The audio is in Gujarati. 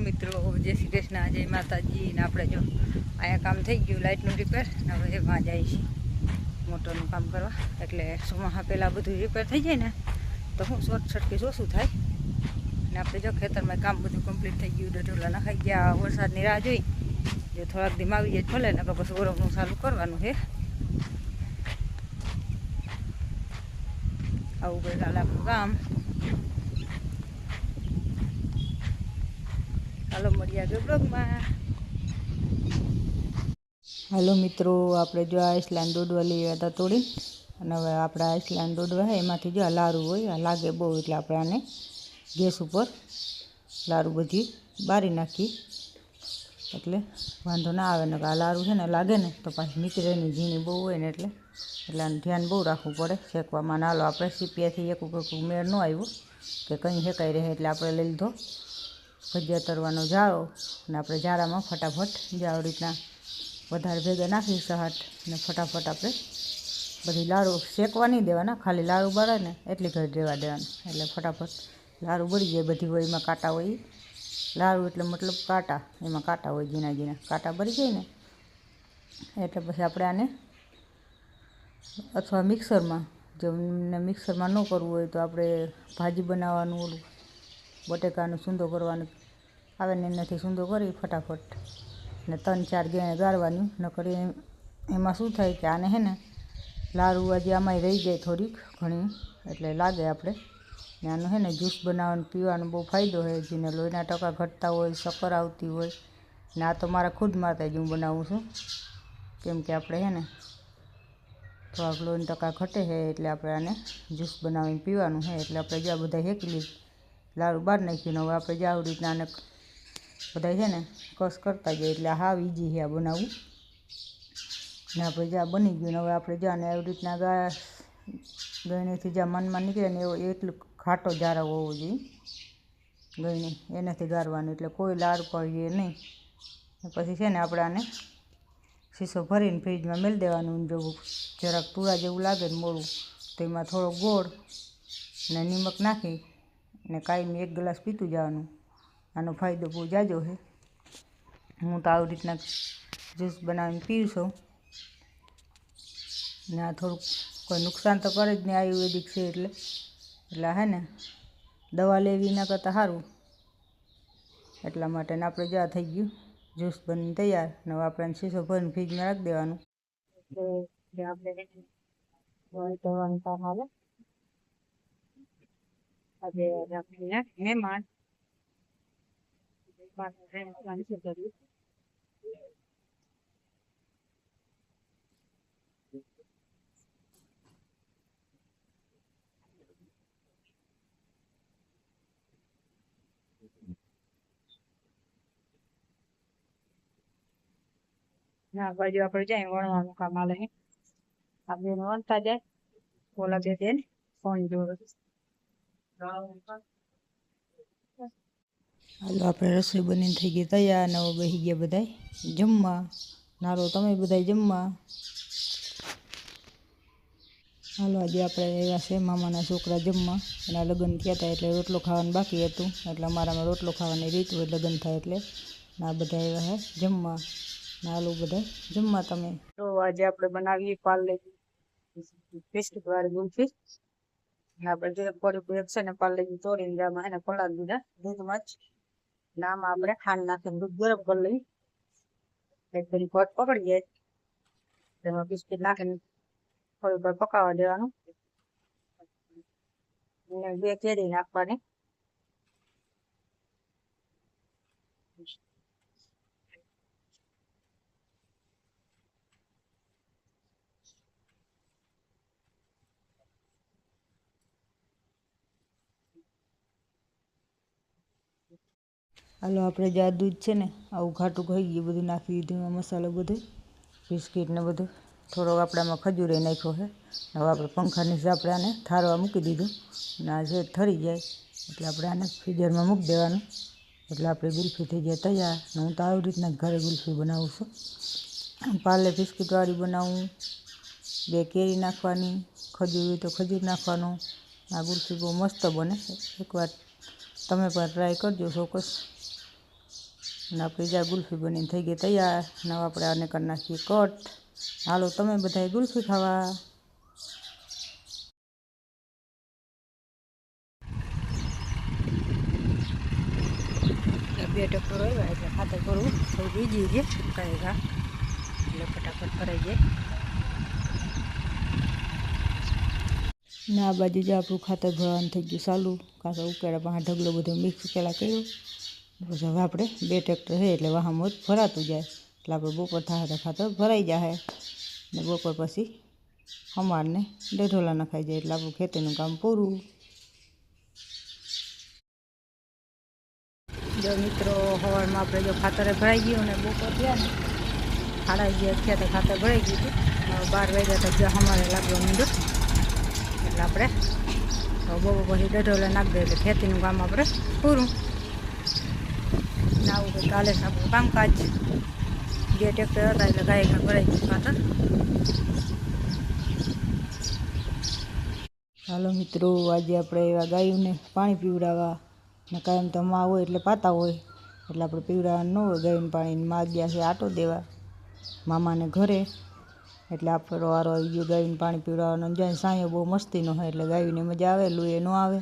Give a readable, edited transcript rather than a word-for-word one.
મિત્રો, જય શ્રી કૃષ્ણ, જય માતાજી. ને આપણે જો અહીંયા કામ થઈ ગયું લાઇટનું રિપેર, ને હવે એમાં જાય છે મોટરનું કામ કરવા. એટલે ચોમાસા પહેલાં બધું રિપેર થઈ જાય ને તો શું શોર્ટ સર્કિટ ઓછું થાય. ને આપણે જો ખેતરમાં કામ બધું કમ્પ્લીટ થઈ ગયું, ડઢોલા નખાઈ ગયા. વરસાદની રાહ જોઈ, જો થોડાક દી આવી જાય ભલે, ને પછી ગરમનું ચાલુ કરવાનું છે. આવું કંઈ હાલ આપણું કામ. હાલો મળીએ આગળ બ્લોગમાં. હાલો મિત્રો, આપણે જો આઈસલાન્ડ દોડવા લઈ આવ્યા હતા તોડી, અને હવે આપણે આઈસલાન્ડ દોડવા છે એમાંથી જો લારું હોય આ લાગે બહુ, એટલે આપણે આને ગેસ ઉપર લારું બધી બારી નાખી એટલે વાંધો ના આવે. ને આ લારું છે ને લાગે ને તો પાછી નીકળેની ઝીણી બહુ હોય ને એટલે આનું ધ્યાન બહુ રાખવું પડે શેકવામાં. નાલો આપણે સીપિયાથી એક મેળ ન આવ્યો કે કંઈ શેકાઈ રહે, એટલે આપણે લઈ લીધો ભજીયા તરવાનો જાળો, અને આપણે જાળામાં ફટાફટ જાવ રીતના વધારે ભેગા નાખી સહાટ, ને ફટાફટ આપણે બધી લાડુ શેકવા નહીં દેવાના, ખાલી લાડુ બળે ને એટલી ઘડી રહેવા દેવાના, એટલે ફટાફટ લાડુ બળી જાય. બધી હોય એમાં કાંટા હોય, લાડુ એટલે મતલબ કાંટા, એમાં કાંટા હોય ઝીણા ઝીણા કાંટા બળી જાય ને એટલે પછી આપણે આને અથવા મિક્સરમાં, જો મિક્સરમાં ન કરવું હોય તો આપણે ભાજી બનાવવાનું ઓલું બટેકાનું સૂંદો કરવાનું આવે ને એનાથી સૂંદો કરી ફટાફટ ને 3-4 ગેણે ગાળવાની. ન કરી એમાં શું થાય કે આને હે ને લાડુ આજે આમાંય રહી જાય થોડીક ઘણી, એટલે લાગે આપણે. ને આનો હે ને જ્યુસ બનાવવાનું પીવાનો બહુ ફાયદો હોય. જેને લોહીના ટકા ઘટતા હોય, શક્કર આવતી હોય, ને આ તો મારા ખુદ માટે જ હું બનાવું છું, કેમ કે આપણે હે ને થોડાક લોહીના ટકા ઘટે છે, એટલે આપણે આને જ્યુસ બનાવીને પીવાનું છે. એટલે આપણે જ્યાં બધા શેકી લીધું લાડુ બહાર નાખીને હવે આપણે જ્યાં આવી રીતના આને બધા છે ને કસ કરતા જાય, એટલે હાવ ઈજી છે આ બનાવવું. ને આપણે જ્યાં બની ગયું ને હવે આપણે જ્યાં ને આવી રીતના ગળણીથી જ્યાં મનમાં નીકળે ને એવો એટલું ઘાટો જારો હોવો જોઈએ ગળણી, એનાથી ગાળવાનું, એટલે કોઈ લાડ પડીએ નહીં. પછી છે ને આપણે આને શીશો ભરીને ફ્રીજમાં મેળી દેવાનું. જો જરાક પૂરા જેવું લાગે ને મોડું તો એમાં થોડો ગોળ ને નિમક નાખી ને કાયમી 1 ગ્લાસ પીતું જવાનું. આનો ફાયદો બહુ જાજો છે. હું તો આવી રીતના જ્યુસ બનાવીને પીવું છું, ને આ થોડુંક કોઈ નુકસાન તો કરે જ નહીં આયુર્વેદિક છે એટલે હે ને દવા લેવી ના કરતાં સારું. એટલા માટે ને આપણે જ્યાં થઈ ગયું જ્યુસ બનીને તૈયાર. ને હવે આપણે શીશો ભરીને ફ્રીજમાં રાખી દેવાનું. મહેમાન ના બાજુ આપણે જાય વણવાનું કામ આલે આપણે વણતા જાય ઓલા બે બેન ફોન જોવે. હાલો આપણે રસોઈ બનીને થઈ ગઈ તૈયાર, ને હવે બેસી ગયા બધા જમવા. નાલો તમે બધા જમવા. હાલો આજે આપણે એવા છે મામાના છોકરા જમવા, એના લગ્ન થયા હતા એટલે રોટલો ખાવાનું બાકી હતું, એટલે અમારામાં રોટલો ખાવાની રીત હોય લગ્ન થાય એટલે. ના બધા એવા હે જમવા. નાલું બધા જમવા તમે. તો આજે આપણે બનાવીએ પાર્લે બિસ્કિટ વાળી ગુલ્ફી. આપણે જે પડી છે ને પાર્લેજી તોડીને જામાં એને પલાળી દીધા દૂધમાં જ. આમાં આપણે ખાંડ નાખીને દૂધ ગરમ કરી લઈ, એકદમ ઘટ પકડી જાય તેમાં બિસ્કિટ નાખીને થોડી વાર પકાવવા દેવાનું. 2 કેરી નાખવાની. હાલો આપણે જે આ દૂધ છે ને આવું ઘાટું ખાઈ ગયું બધું નાખી દીધું એમાં મસાલો બધું બિસ્કિટ ને બધું. થોડોક આપણામાં ખજૂરે નાખ્યો છે. હવે આપણે પંખા નીચે આપણે આને ઠારવા મૂકી દીધું, ને આ જે ઠરી જાય એટલે આપણે આને ફ્રીઝરમાં મૂકી દેવાનું, એટલે આપણે ગુલ્ફી થઈ જાય તૈયાર. ને હું તો આવી રીતના ઘરે ગુલ્ફી બનાવું છું. પાર્લે બિસ્કિટવાળી બનાવું, 2 કેરી નાખવાની, ખજૂર હોય તો ખજૂર નાખવાનું. આ ગુલ્ફી બહુ મસ્ત બને, એકવાર તમે પણ ટ્રાય કરજો ચોક્કસ. અને આપણી જ્યાં ગુલ્ફી બનીને થઈ ગઈ તૈયાર. અને આપણે આને કરી નાખીએ કટ. હાલો તમે બધાય ગુલ્ફી ખાવા. બે ટક્કર આવ્યા એટલે ખાતર કરવું થોડુંક ઈજી છે કાંઈ ઘા એટલે ફટાફટ ભરાઈ જાય. ને આ બાજુ જે આપણું ખાતર ભરવાનું થઈ ગયું ચાલુ. કાંકા ઉકેડા પાસે ઢગલો બધો મિક્સ પહેલાં કર્યો. પછી હવે આપણે 2 ટ્રેક્ટર છે એટલે વાહમાં ભરાતું જાય. એટલે આપણે બપોર થાય તો ખાતર ભરાઈ જાય. ને બપોર પછી અમારને ડઢોલા નખાઈ જાય એટલે આપણું ખેતીનું કામ પૂરું. જો મિત્રો સવારમાં આપણે જો ખાતરે ભરાઈ ગયું ને બપોર થયા ને 11:30 થયા તો ખાતર ભરાઈ ગયું હતું. 12 વાગ્યા તો જ્યાં અમારે લાગવા માંડ્યું એટલે આપણે બપોર પછી ડઢોલા નાખી દઈએ એટલે ખેતીનું કામ આપણે પૂરું. ને આવું કંઈક ચાલે છે આપણું કામકાજ. 2 ટ્રેક્ટર હતા એટલે ગાયના ભરાઈ ગયું ખાતર. હાલો મિત્રો આજે આપણે એવા ગાયોને પાણી પીવડાવવા. ને કાયમ તો માં હોય એટલે પાતા હોય એટલે આપણે પીવડાવવાનું ન હોય ગાયને પાણીને. માં ગયા છે આટો દેવા મામાને ઘરે એટલે આપણો વારો આવી ગયો ગાયને પાણી પીવડાવવાનો. જાય સાંયો બહુ મસ્તીનો હોય એટલે ગાયોને મજા આવે, લુએ ન આવે.